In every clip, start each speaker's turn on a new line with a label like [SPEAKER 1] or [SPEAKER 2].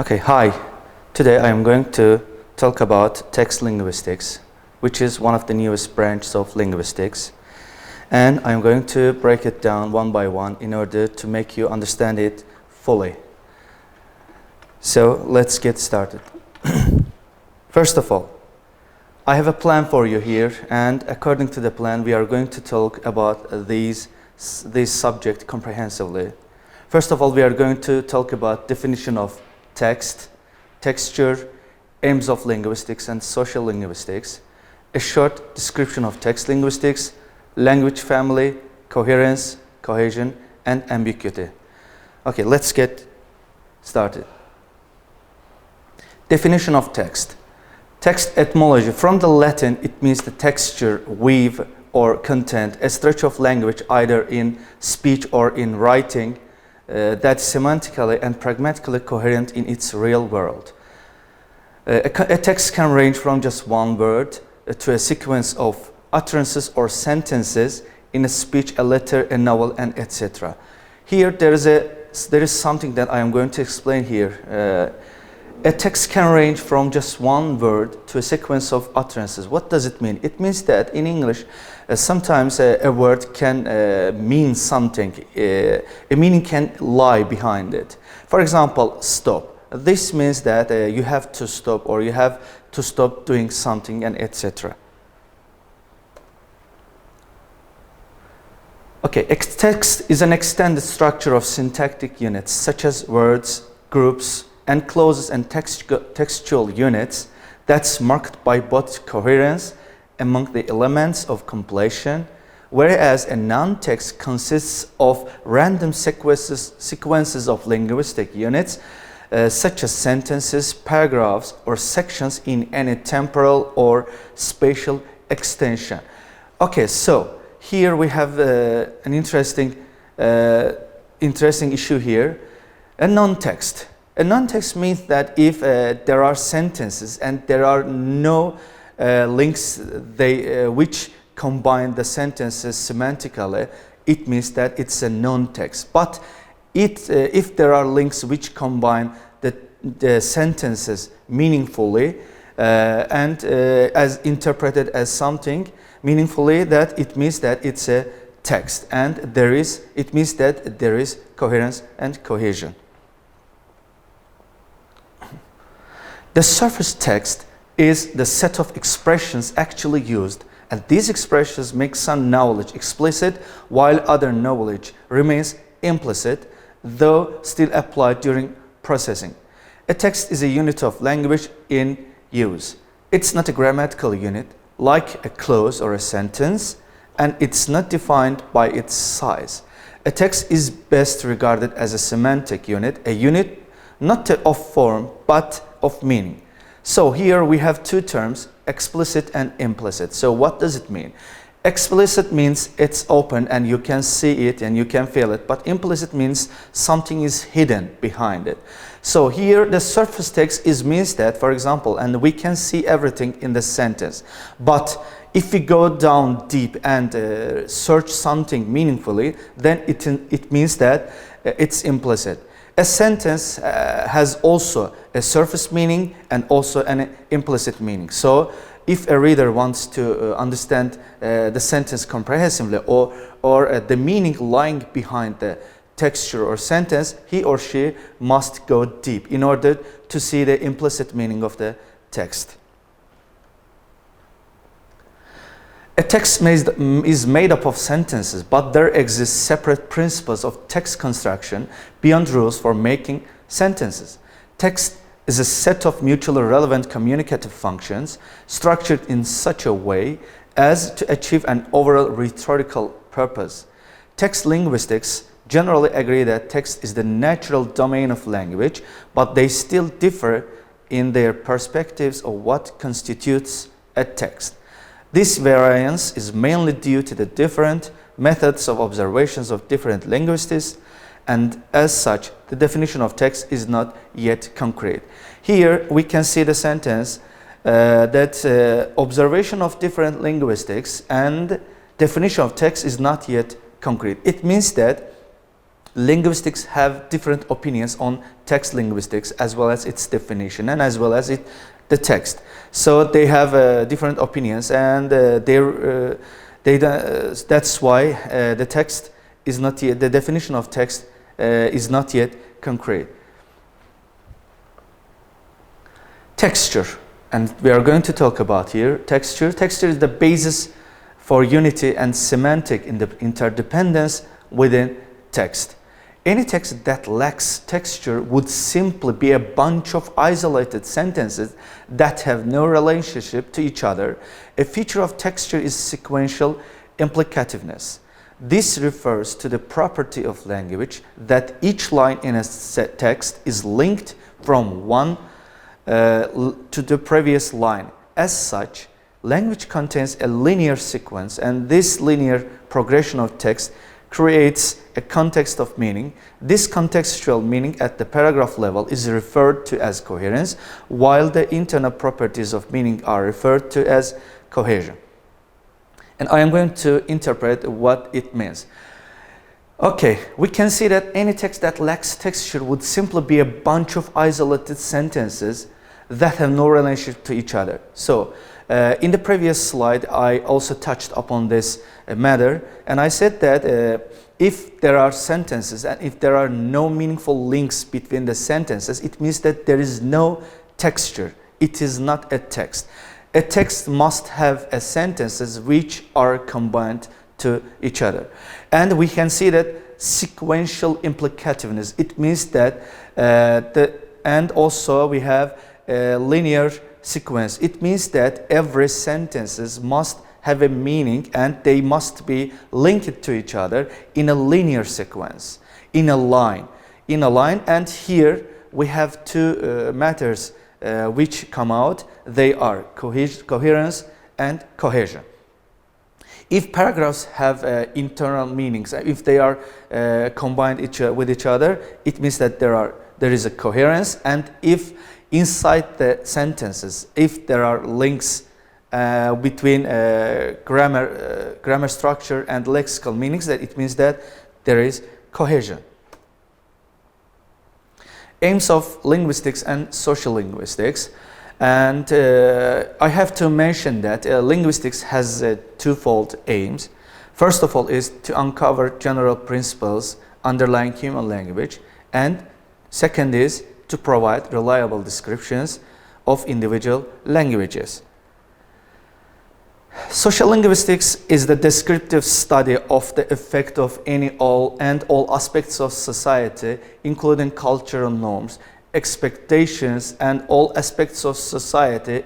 [SPEAKER 1] Okay, hi. Today I am going to talk about text linguistics, which is one of the newest branches of linguistics. And I'm going to break it down one by one in order to make you understand it fully. So let's get started. First of all, I have a plan for you here, and according to the plan, we are going to talk about this subject comprehensively. First of all, we are going to talk about definition of text, texture, aims of linguistics and social linguistics, a short description of text linguistics, language family, coherence, cohesion, and ambiguity. Okay, let's get started. Definition of text. Text etymology. From the Latin, it means the texture, weave, or content, a stretch of language either in speech or in writing that's semantically and pragmatically coherent in its real world. A text can range from just one word to a sequence of utterances or sentences in a speech, a letter, a novel, and etc. Here there is something that I am going to explain here. A text can range from just one word to a sequence of utterances. What does it mean? It means that in English, sometimes a word can mean something. A meaning can lie behind it. For example, stop. This means that you have to stop, or you have to stop doing something, and etc. Okay, text is an extended structure of syntactic units such as words, groups, and clauses and textual units that's marked by both coherence among the elements of completion, whereas a non-text consists of random sequences of linguistic units such as sentences, paragraphs, or sections in any temporal or spatial extension. Okay, so here we have an interesting issue here, a non-text. A non-text means that if there are sentences and there are no links which combine the sentences semantically, it means that it's a non-text. But if there are links which combine the sentences meaningfully and as interpreted as something meaningfully, that it means that it's a text, and it means that there is coherence and cohesion. The surface text is the set of expressions actually used, and these expressions make some knowledge explicit while other knowledge remains implicit, though still applied during processing. A text is a unit of language in use. It's not a grammatical unit like a clause or a sentence, and it's not defined by its size. A text is best regarded as a semantic unit, a unit not of form but of meaning. So here we have two terms, explicit and implicit. So what does it mean? Explicit means it's open and you can see it and you can feel it, but implicit means something is hidden behind it. So here the surface text means that, for example, and we can see everything in the sentence, but if we go down deep and search something meaningfully, then it means that it's implicit. A sentence has also a surface meaning and also an implicit meaning. So if a reader wants to understand the sentence comprehensively or the meaning lying behind the texture or sentence, he or she must go deep in order to see the implicit meaning of the text. A text is made up of sentences, but there exist separate principles of text construction beyond rules for making sentences. Text is a set of mutually relevant communicative functions structured in such a way as to achieve an overall rhetorical purpose. Text linguistics generally agree that text is the natural domain of language, but they still differ in their perspectives of what constitutes a text. This variance is mainly due to the different methods of observations of different linguists, and as such, the definition of text is not yet concrete. Here we can see the sentence that observation of different linguistics and definition of text is not yet concrete. It means that linguistics have different opinions on text linguistics as well as its definition and as well as the text. So they have different opinions, and that's why the text is not yet, the definition of text is not yet concrete. Texture, and we are going to talk about here texture. Texture is the basis for unity and semantic interdependence within text. Any text that lacks texture would simply be a bunch of isolated sentences that have no relationship to each other. A feature of texture is sequential implicativeness. This refers to the property of language that each line in a text is linked from one to the previous line. As such, language contains a linear sequence, and this linear progression of text creates a context of meaning. This contextual meaning at the paragraph level is referred to as coherence, while the internal properties of meaning are referred to as cohesion. And I am going to interpret what it means. Okay, we can see that any text that lacks texture would simply be a bunch of isolated sentences that have no relationship to each other. So, in the previous slide, I also touched upon this matter, and I said that if there are sentences and if there are no meaningful links between the sentences, it means that there is no texture. It is not a text. A text must have sentences which are combined to each other. And we can see that sequential implicativeness. It means that and also we have a linear sequence. It means that every sentences must have a meaning and they must be linked to each other in a linear sequence, in a line. And here we have two matters which come out. They are coherence and cohesion. If paragraphs have internal meanings, if they are combined with each other, it means that there is a coherence. And if inside the sentences, if there are links between grammar structure and lexical meanings, that it means that there is cohesion. Aims of linguistics and social linguistics. And I have to mention that linguistics has twofold aims. First of all is to uncover general principles underlying human language, and second is to provide reliable descriptions of individual languages. Social linguistics is the descriptive study of the effect of all aspects of society, including cultural norms, expectations, and all aspects of society,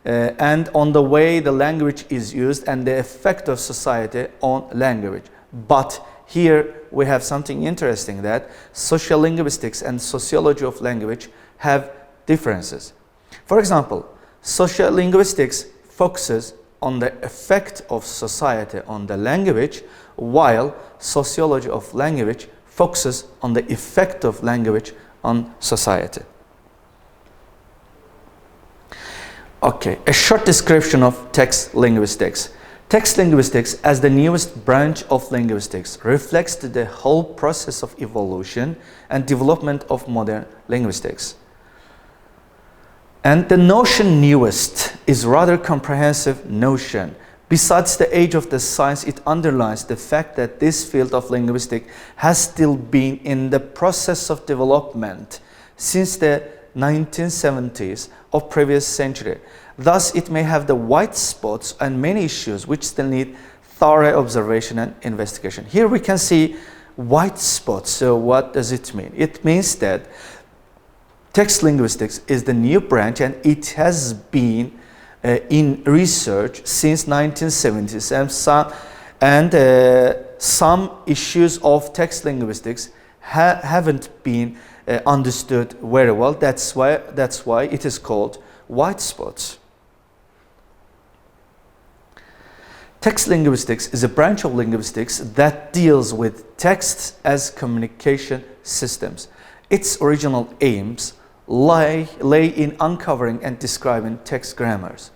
[SPEAKER 1] and on the way the language is used and the effect of society on language. But here we have something interesting, that social linguistics and sociology of language have differences. For example, social linguistics focuses on the effect of society on the language, while sociology of language focuses on the effect of language on society. Okay, a short description of text linguistics. Text linguistics, as the newest branch of linguistics, reflects the whole process of evolution and development of modern linguistics. And the notion newest is rather comprehensive notion. Besides the age of the science, it underlines the fact that this field of linguistics has still been in the process of development since the 1970s of previous century. Thus, it may have the white spots and many issues which still need thorough observation and investigation. Here we can see white spots. So what does it mean? It means that text linguistics is the new branch, and it has been in research since 1970s, and some issues of text linguistics haven't been understood very well. That's why it is called white spots. Text linguistics is a branch of linguistics that deals with texts as communication systems. Its original aims lay in uncovering and describing text grammars.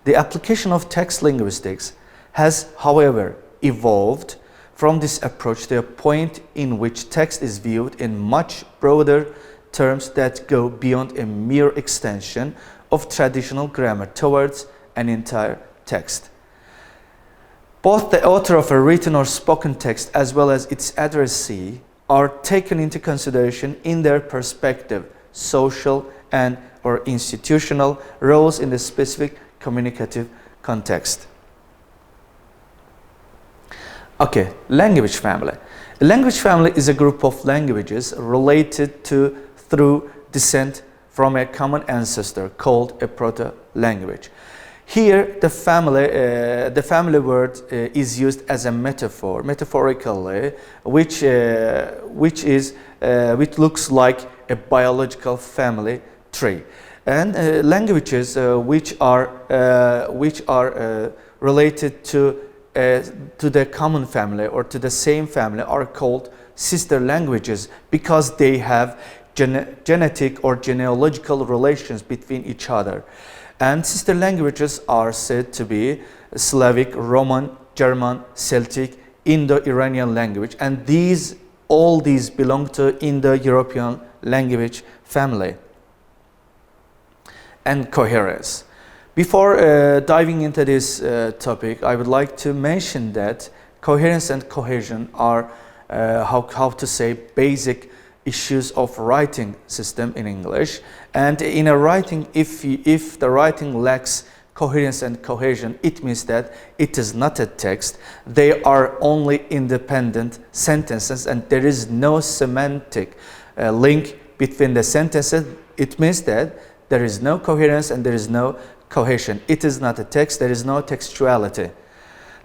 [SPEAKER 1] The application of text linguistics has, however, evolved from this approach to a point in which text is viewed in much broader terms that go beyond a mere extension of traditional grammar towards an entire text. Both the author of a written or spoken text as well as its addressee are taken into consideration in their perspective, social and or institutional roles in the specific communicative context. Okay, language family. A language family is a group of languages related to through descent from a common ancestor called a proto-language. Here, the family word is used as a metaphor, metaphorically, which looks like a biological family tree. And languages which are related to the common family or to the same family are called sister languages because they have genetic or genealogical relations between each other. And sister languages are said to be Slavic, Roman, German, Celtic, Indo-Iranian language, and all these belong to Indo-European language family. And coherence. Before diving into this topic, I would like to mention that coherence and cohesion are how to say basic issues of writing system in English. And in a writing, if the writing lacks coherence and cohesion, it means that it is not a text. They are only independent sentences and there is no semantic link between the sentences. It means that there is no coherence and there is no cohesion. It is not a text, there is no textuality.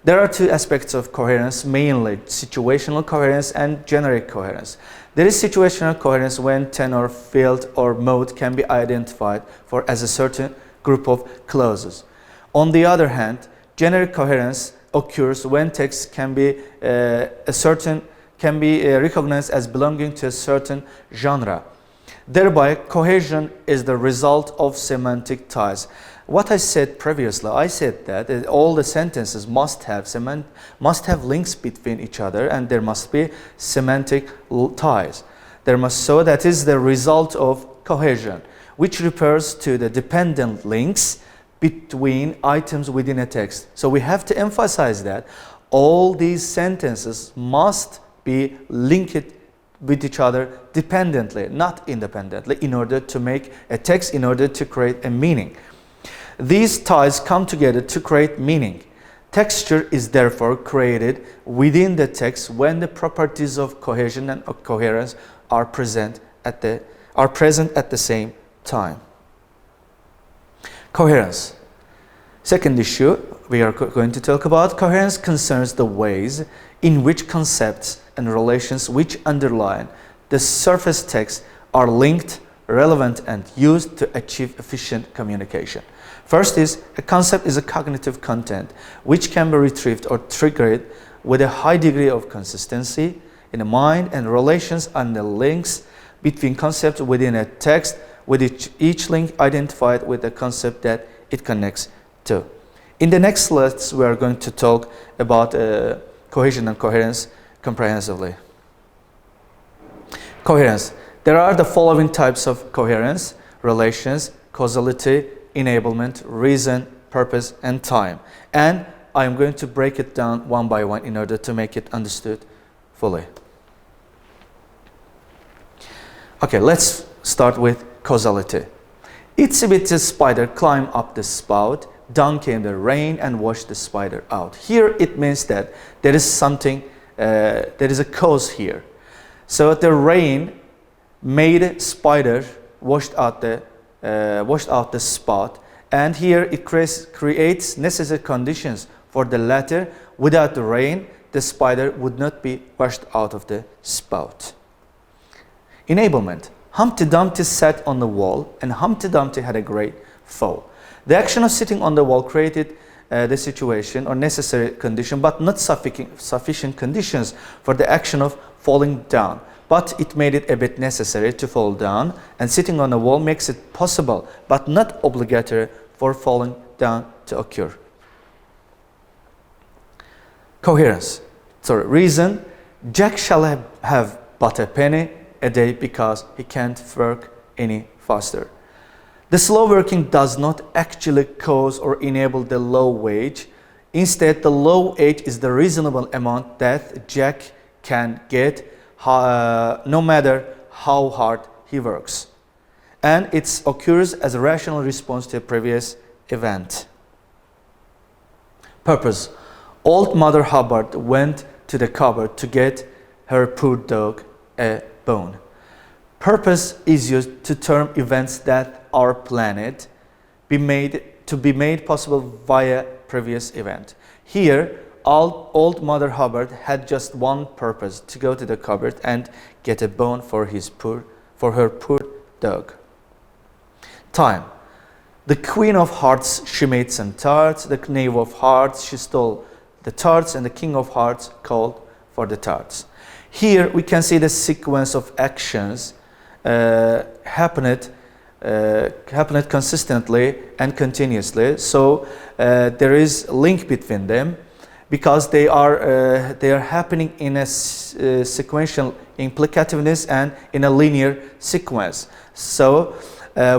[SPEAKER 1] There are two aspects of coherence, mainly situational coherence and generic coherence. There is situational coherence when tenor, field, or mode can be identified as a certain group of clauses. On the other hand, generic coherence occurs when text can be recognized as belonging to a certain genre. Thereby, cohesion is the result of semantic ties. What I said previously, I said that all the sentences must have links between each other, and there must be semantic ties. So that is the result of cohesion, which refers to the dependent links between items within a text. So we have to emphasize that all these sentences must be linked with each other dependently, not independently, in order to make a text, in order to create a meaning. These ties come together to create meaning. Texture is therefore created within the text when the properties of cohesion and coherence are present at the same time. Coherence. Second issue we are going to talk about. Coherence concerns the ways in which concepts and relations which underlie the surface text are linked, relevant, and used to achieve efficient communication. First is, a concept is a cognitive content which can be retrieved or triggered with a high degree of consistency in the mind, and relations and the links between concepts within a text, with each link identified with the concept that it connects to. In the next slides, we are going to talk about cohesion and coherence comprehensively. Coherence. There are the following types of coherence: relations, causality, enablement, reason, purpose, and time. And I am going to break it down one by one in order to make it understood fully. Okay, let's start with causality. Itsy bitsy spider climbed up the spout, down came the rain and washed the spider out. Here it means that there is something, there is a cause here. So the rain made spider washed out the spout, and here it creates necessary conditions for the latter. Without the rain, the spider would not be washed out of the spout. Enablement. Humpty Dumpty sat on the wall, and Humpty Dumpty had a great fall. The action of sitting on the wall created the situation or necessary condition, but not sufficient conditions for the action of falling down. But it made it a bit necessary to fall down, and sitting on the wall makes it possible, but not obligatory for falling down to occur. Coherence. reason, Jack shall have but a penny a day because he can't work any faster. The slow working does not actually cause or enable the low wage. Instead, the low wage is the reasonable amount that Jack can get no matter how hard he works. And it occurs as a rational response to a previous event. Purpose. Old Mother Hubbard went to the cupboard to get her poor dog a bone. Purpose is used to term events that are planned to be made possible via previous event. Here, old Mother Hubbard had just one purpose: to go to the cupboard and get a bone for her poor dog. Time. The Queen of Hearts, she made some tarts. The Knave of Hearts, she stole the tarts, and the King of Hearts called for the tarts. Here we can see the sequence of actions happened consistently and continuously. So there is a link between them because they are happening in a sequential implicativeness and in a linear sequence. So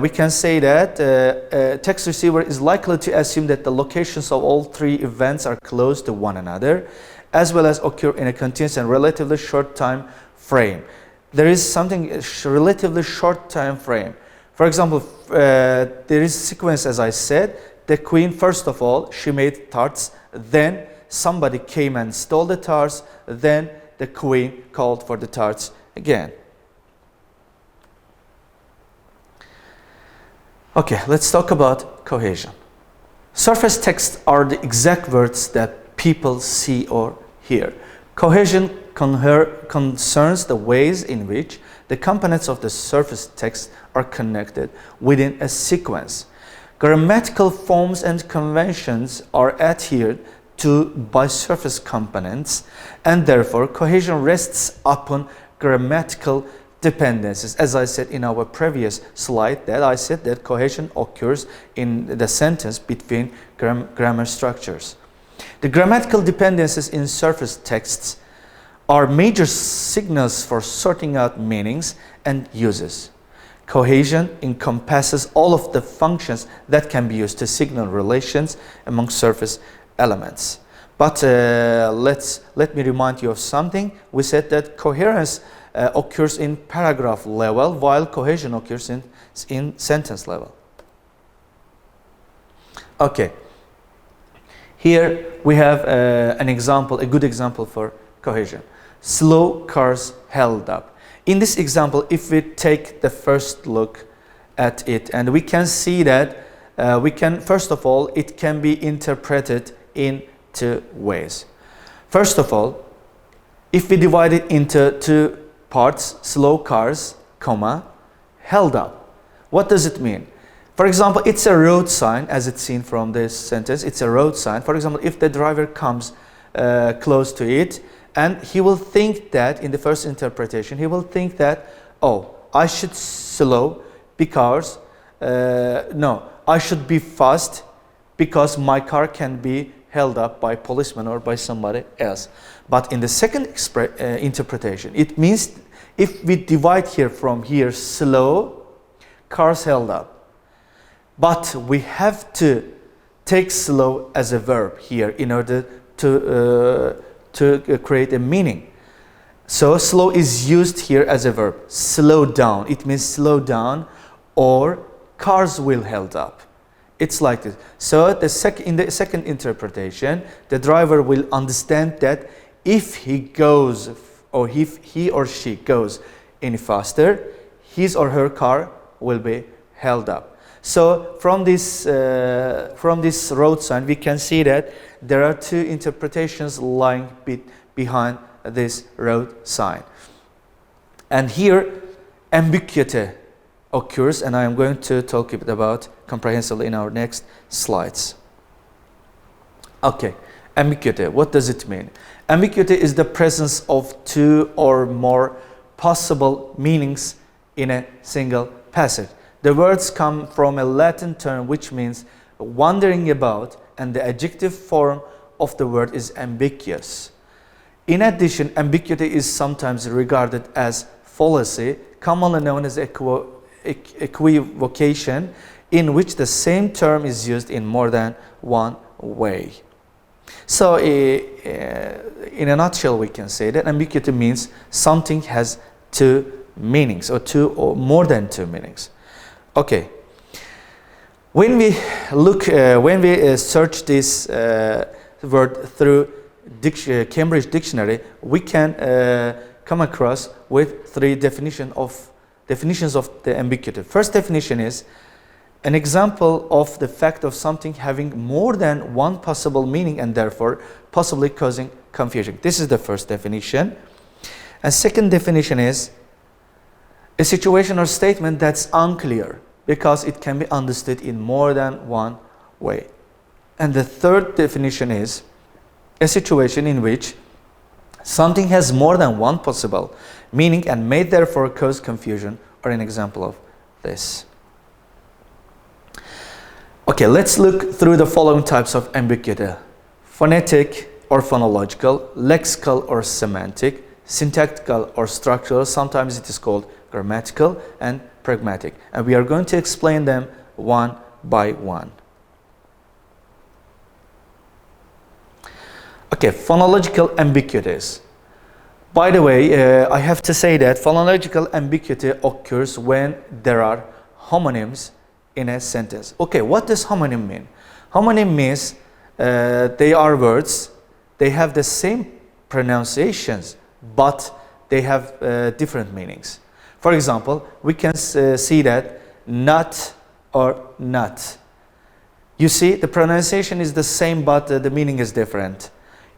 [SPEAKER 1] we can say that a text receiver is likely to assume that the locations of all three events are close to one another, as well as occur in a continuous and relatively short time frame. There is something relatively short time frame. For example, there is a sequence, as I said. The Queen, first of all, she made tarts, then somebody came and stole the tarts, then the Queen called for the tarts again. Okay, let's talk about cohesion. Surface texts are the exact words that people see or hear. Cohesion concerns the ways in which the components of the surface text are connected within a sequence. Grammatical forms and conventions are adhered to by surface components, and therefore cohesion rests upon grammatical dependencies. As I said in our previous slide, that I said that cohesion occurs in the sentence between grammar structures. The grammatical dependencies in surface texts are major signals for sorting out meanings and uses. Cohesion encompasses all of the functions that can be used to signal relations among surface elements. But let me remind you of something. We said that coherence occurs in paragraph level, while cohesion occurs in sentence level. Okay. Here we have an example, a good example for cohesion. Slow cars held up. In this example, if we take the first look at it, and we can see that first of all, it can be interpreted in two ways. First of all, if we divide it into two parts, slow cars, comma, held up. What does it mean? For example, it's a road sign, as it's seen from this sentence. It's a road sign. For example, if the driver comes close to it, and he will think that, in the first interpretation, he will think that, oh, I should slow because, no, I should be fast because my car can be held up by policemen or by somebody else. But in the second interpretation, it means if we divide here from here, slow, cars held up. But we have to take slow as a verb here in order to create a meaning. So slow is used here as a verb. Slow down. It means slow down, or cars will held up. It's like this. So in the second interpretation, the driver will understand that if he goes, or if he or she goes any faster, his or her car will be held up. So from this road sign, we can see that there are two interpretations lying behind this road sign. And here, ambiguity occurs, and I am going to talk a bit about comprehensively in our next slides. Okay, ambiguity, what does it mean? Ambiguity is the presence of two or more possible meanings in a single passage. The words come from a Latin term which means wandering about, and the adjective form of the word is ambiguous. In addition, ambiguity is sometimes regarded as fallacy, commonly known as equivocation, in which the same term is used in more than one way. So in a nutshell, we can say that ambiguity means something has two meanings, or two or more than two meanings. Okay. When we look, search this word through Cambridge Dictionary, we can come across with three definitions of the ambiguity. First definition is an example of the fact of something having more than one possible meaning and therefore possibly causing confusion. This is the first definition. And second definition is a situation or statement that's unclear because it can be understood in more than one way. And the third definition is a situation in which something has more than one possible meaning and may therefore cause confusion, or an example of this. Okay, let's look through the following types of ambiguity: phonetic or phonological, lexical or semantic, syntactical or structural, sometimes it is called grammatical, and pragmatic. And we are going to explain them one by one. Okay, phonological ambiguities. By the way, I have to say that phonological ambiguity occurs when there are homonyms in a sentence. Okay, what does homonym mean? Homonym means they are words, they have the same pronunciations, but they have different meanings. For example, we can see that not or not. You see, the pronunciation is the same, but the meaning is different.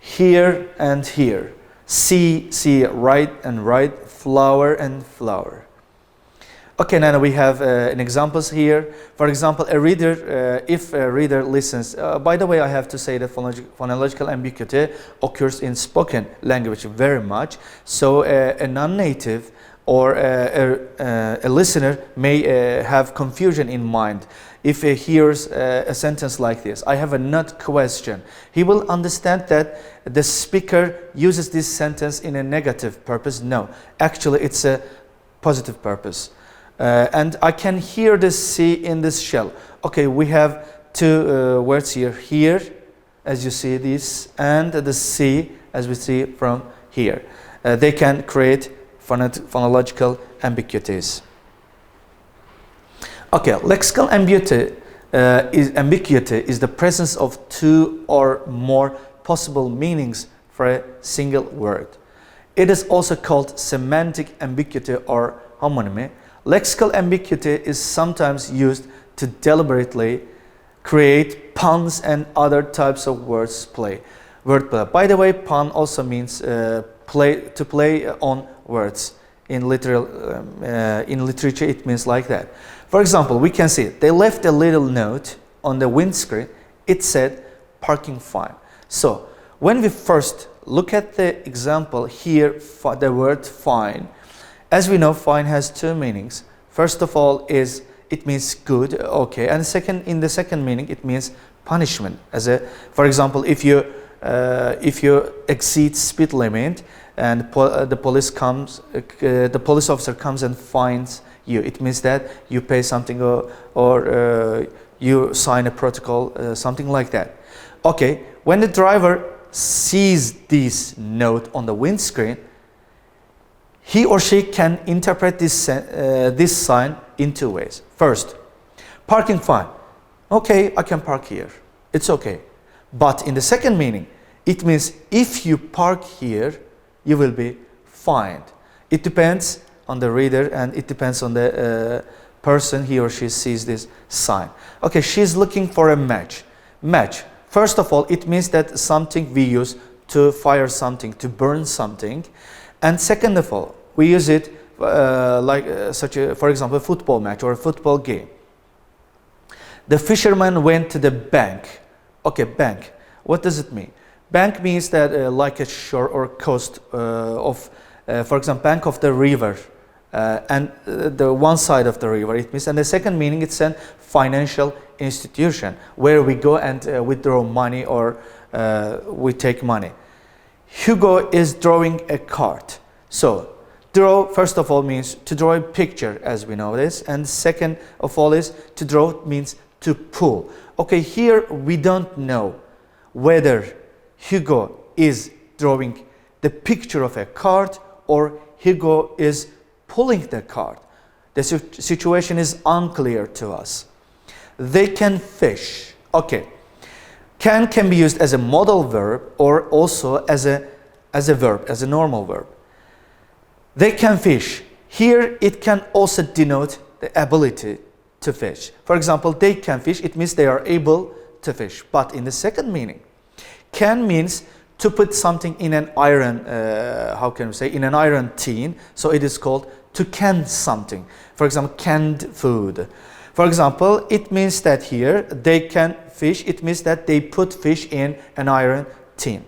[SPEAKER 1] Here and here. See, right and right, flower and flower. Okay, now we have examples here. For example, a reader, if a reader listens, by the way, I have to say that phonological ambiguity occurs in spoken language very much. So a non-native or a listener may have confusion in mind. If he hears a sentence like this, I have a not question, he will understand that the speaker uses this sentence in a negative purpose. No, actually it's a positive purpose. And I can hear the C in this shell. Okay, we have two words here, as you see this, and the C, as we see from here. They can create phonological ambiguities. Okay, lexical ambiguity is the presence of two or more possible meanings for a single word. It is also called semantic ambiguity or homonymy. Lexical ambiguity is sometimes used to deliberately create puns and other types of wordplay. By the way, pun also means to play on words. In literature, it means like that. For example, we can see they left a little note on the windscreen. It said parking fine. So when we first look at the example here, the word fine, as we know, fine has two meanings. First of all, it means good, okay, and in the second meaning, it means punishment. For example, if you exceed speed limit and the police officer comes and fines you, it means that you pay something or you sign a protocol, something like that. Okay, when the driver sees this note on the windscreen, he or she can interpret this sign in two ways. First, parking fine. Okay, I can park here. It's okay. But in the second meaning, it means if you park here, you will be fined. It depends on the reader and it depends on the person, he or she sees this sign. Okay, she's looking for a match. Match. First of all, it means that something we use to fire something, to burn something. And second of all, we use it for example, a football match or a football game. The fisherman went to the bank. Okay, bank. What does it mean? Bank means that like a shore or coast for example, bank of the river and the one side of the river. It means, and the second meaning, it's a financial institution where we go and withdraw money or we take money. Hugo is drawing a card. So, draw, first of all, means to draw a picture, as we know this. And second of all is to draw means to pull. Okay, here we don't know whether Hugo is drawing the picture of a card or Hugo is pulling the card. The situation is unclear to us. They can fish. Okay. Can be used as a modal verb or also as a verb, as a normal verb. They can fish. Here it can also denote the ability to fish. For example, they can fish, it means they are able to fish. But in the second meaning, can means to put something in an iron, in an iron tin. So it is called to can something. For example, canned food. For example, it means that here they can fish. It means that they put fish in an iron tin.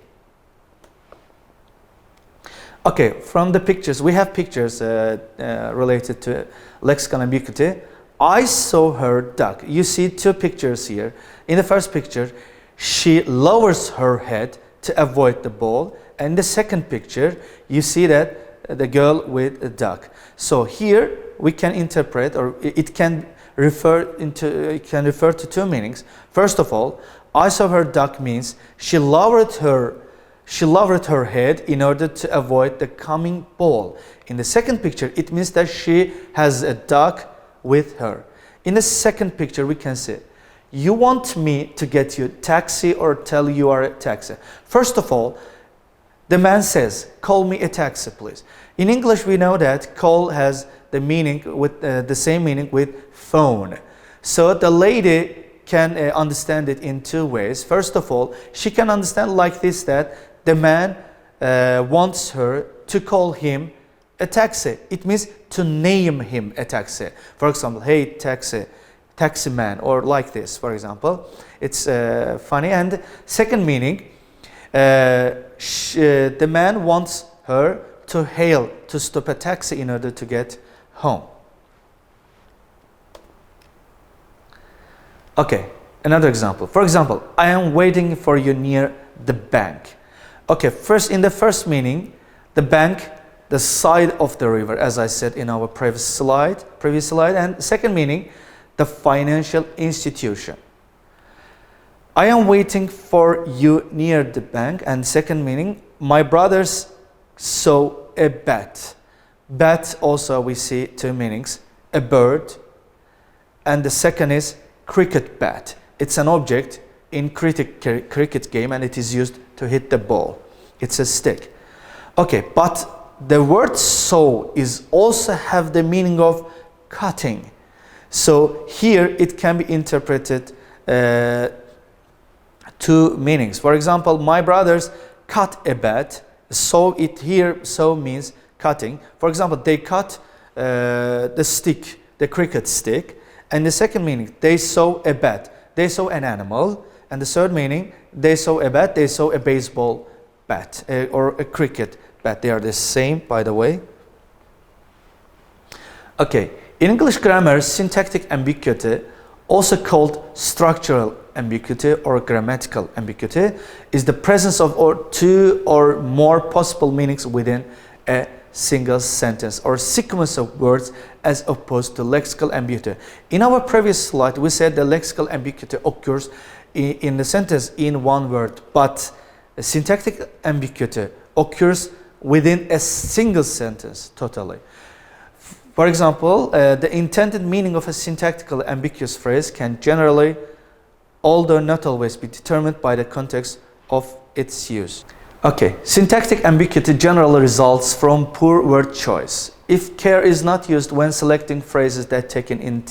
[SPEAKER 1] Okay, from the pictures, we have pictures related to lexical ambiguity. I saw her duck. You see two pictures here. In the first picture, she lowers her head to avoid the ball. And the second picture, you see that the girl with a duck. So here we can interpret, or it can refer to two meanings. First of all, I saw her duck means she lowered her head in order to avoid the coming ball. In the second picture, it means that she has a duck with her. In the second picture, we can say, you want me to get you a taxi or tell you are a taxi. First of all, the man says, call me a taxi, please. In English, we know that call has the meaning with the same meaning with phone. So the lady can understand it in two ways. First of all, she can understand like this, that the man wants her to call him a taxi. It means to name him a taxi. For example, hey taxi man, or like this, for example. It's funny. And second meaning, the man wants her to stop a taxi in order to get home. Okay, another example. For example, I am waiting for you near the bank. Okay, in the first meaning, the bank, the side of the river, as I said in our previous slide. And second meaning, the financial institution. I am waiting for you near the bank. And second meaning, my brothers saw a bat. Bat also we see two meanings, a bird, and the second is cricket bat. It's an object in cricket game, and it is used to hit the ball. It's a stick. Okay, but the word saw is also have the meaning of cutting. So here it can be interpreted two meanings. For example, my brothers cut a bat. So it here, so means cutting. For example, they cut the stick, the cricket stick. And the second meaning, they saw a bat. They saw an animal. And the third meaning, they saw a bat. They saw a baseball bat or a cricket bat. They are the same, by the way. Okay, in English grammar, syntactic ambiguity, also called structural ambiguity or grammatical ambiguity, is the presence of two or more possible meanings within a single sentence or sequence of words, as opposed to lexical ambiguity. In our previous slide, we said the lexical ambiguity occurs in the sentence in one word, but syntactic ambiguity occurs within a single sentence totally. For example, the intended meaning of a syntactically ambiguous phrase can generally, although not always, be determined by the context of its use. Okay, syntactic ambiguity generally results from poor word choice. If care is not used when selecting phrases that taken in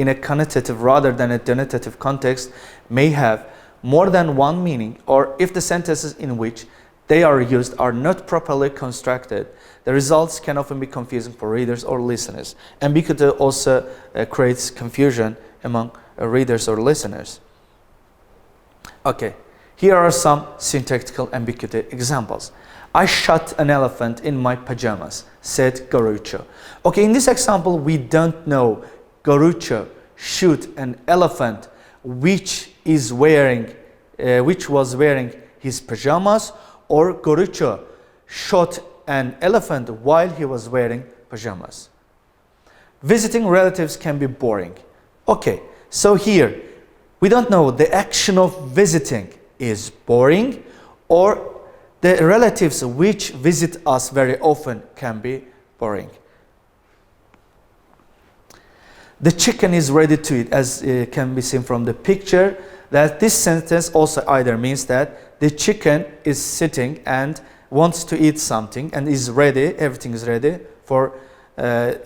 [SPEAKER 1] a connotative rather than a denotative context may have more than one meaning, or if the sentences in which they are used are not properly constructed, the results can often be confusing for readers or listeners. Ambiguity also creates confusion among readers or listeners. Okay, here are some syntactical ambiguity examples. I shot an elephant in my pajamas, said Garucho. Okay, in this example, we don't know Garucho shoot an elephant which was wearing his pajamas, or Gorucho shot an elephant while he was wearing pajamas. Visiting relatives can be boring. Okay, so here we don't know the action of visiting is boring or the relatives which visit us very often can be boring. The chicken is ready to eat, as can be seen from the picture, that this sentence also either means that the chicken is sitting and wants to eat something and is ready, everything is ready for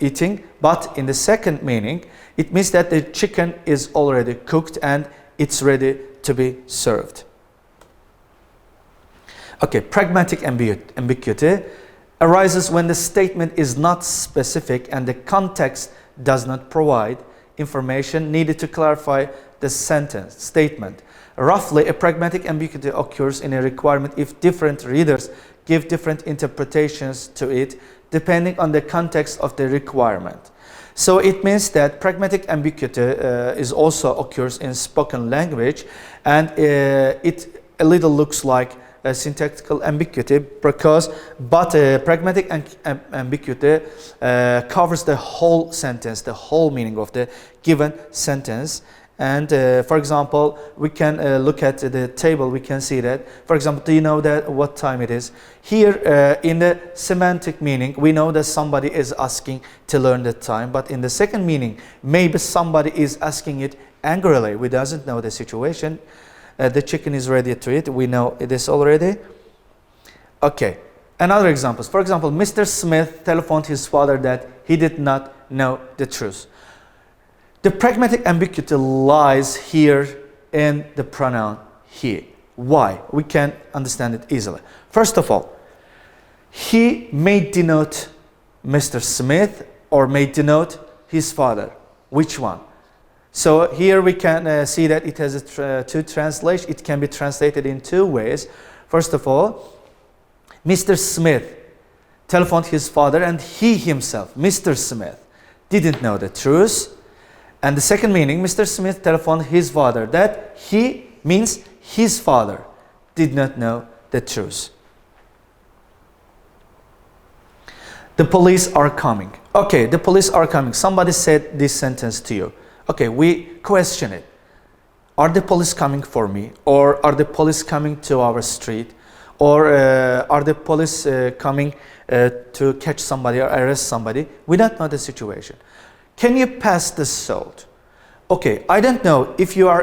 [SPEAKER 1] eating, but in the second meaning, it means that the chicken is already cooked and it's ready to be served. Okay, pragmatic ambiguity arises when the statement is not specific and the context does not provide information needed to clarify the statement. Roughly, a pragmatic ambiguity occurs in a requirement if different readers give different interpretations to it depending on the context of the requirement. So it means that pragmatic ambiguity is also occurs in spoken language, and it a little looks like a syntactical ambiguity but pragmatic ambiguity covers the whole sentence, the whole meaning of the given sentence. And for example, we can look at the table, we can see that, for example, do you know that what time it is? Here in the semantic meaning, we know that somebody is asking to learn the time, but in the second meaning, maybe somebody is asking it angrily. We doesn't know the situation. The chicken is ready to eat. We know this already. Okay. Another example. For example, Mr. Smith telephoned his father that he did not know the truth. The pragmatic ambiguity lies here in the pronoun he. Why? We can understand it easily. First of all, he may denote Mr. Smith or may denote his father. Which one? So here we can see that it has two translations. It can be translated in two ways. First of all, Mr. Smith telephoned his father and he himself, Mr. Smith, didn't know the truth. And the second meaning, Mr. Smith telephoned his father. That he means his father did not know the truth. The police are coming. Okay, the police are coming. Somebody said this sentence to you. Okay, we question it. Are the police coming for me? Or are the police coming to our street? Or are the police coming to catch somebody or arrest somebody? We don't know the situation. Can you pass the salt? Okay, I don't know if you are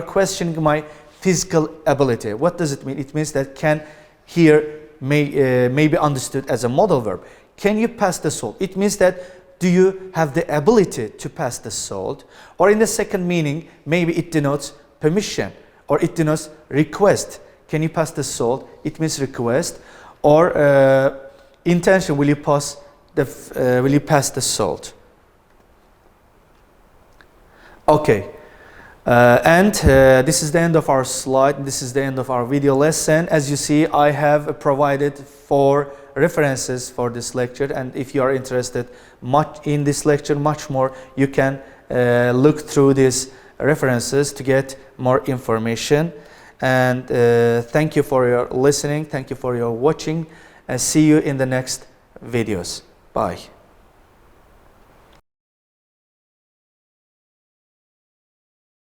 [SPEAKER 1] questioning my physical ability. What does it mean? It means that can here may be understood as a modal verb. Can you pass the salt? It means that do you have the ability to pass the salt? Or in the second meaning, maybe it denotes permission or it denotes request. Can you pass the salt? It means request. Or intention, will you pass the salt? Okay. This is the end of our slide. This is the end of our video lesson. As you see, I have provided 4 references for this lecture, and if you are interested much in this lecture, much more, you can look through these references to get more information. And thank you for your listening. Thank you for your watching, and see you in the next videos. Bye.